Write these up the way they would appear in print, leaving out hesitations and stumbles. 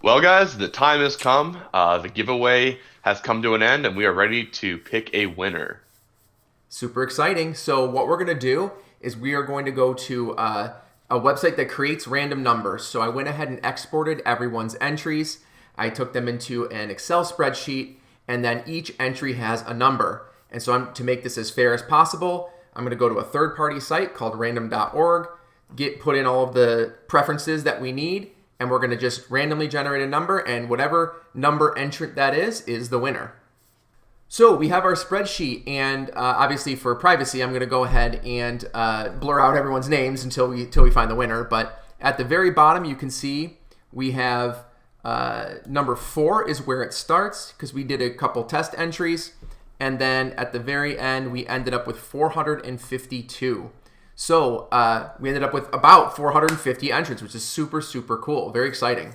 Well, guys, the time has come. The giveaway has come to an end, and we are ready to pick a winner. Super exciting. So what we're going to do is we are going to go to a website that creates random numbers. So I went ahead and exported everyone's entries. I took them into an Excel spreadsheet, and then each entry has a number. And so to make this as fair as possible, I'm going to go to a third-party site called random.org, put in all of the preferences that we need, and we're going to just randomly generate a number, and whatever number entrant that is the winner. So we have our spreadsheet, and obviously for privacy, I'm going to go ahead and blur out everyone's names until we find the winner. But at the very bottom, you can see we have number 4 is where it starts because we did a couple test entries, and then at the very end, we ended up with 452. So we ended up with about 450 entrants, which is super, super cool. Very exciting.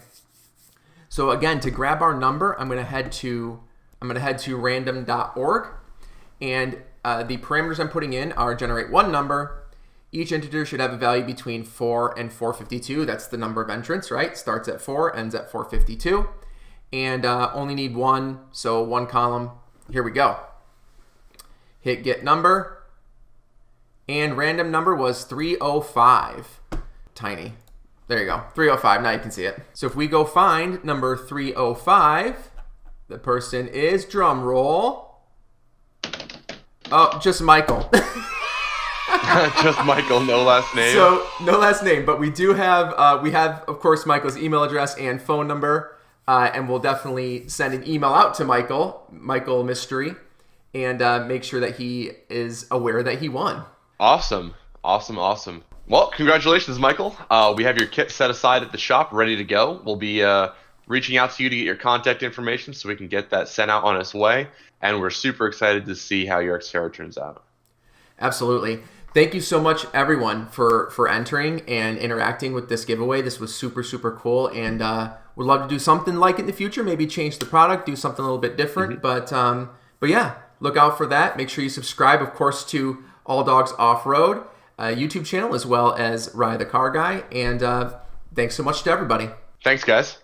So again, to grab our number, I'm going to head to random.org, and the parameters I'm putting in are generate one number. Each integer should have a value between 4 and 452. That's the number of entrants, right? Starts at 4, ends at 452. And only need one, so one column. Here we go. Hit get number. And random number was 305. Tiny. There you go. 305. Now you can see it. So if we go find number 305, the person is, drum roll. Oh, just Michael. Just Michael, no last name. So no last name, but we do have of course Michael's email address and phone number, and we'll definitely send an email out to Michael Mystery, and make sure that he is aware that he won. Awesome. Well, congratulations, Michael. We have your kit set aside at the shop, ready to go. We'll be reaching out to you to get your contact information so we can get that sent out on its way. And we're super excited to see how your Xterra turns out. Absolutely. Thank you so much, everyone, for entering and interacting with this giveaway. This was super, super cool, and would love to do something like it in the future. Maybe change the product, do something a little bit different. Mm-hmm. But yeah, look out for that. Make sure you subscribe, of course, to All Dogs Off-Road YouTube channel, as well as Rye the Car Guy. And thanks so much to everybody. Thanks, guys.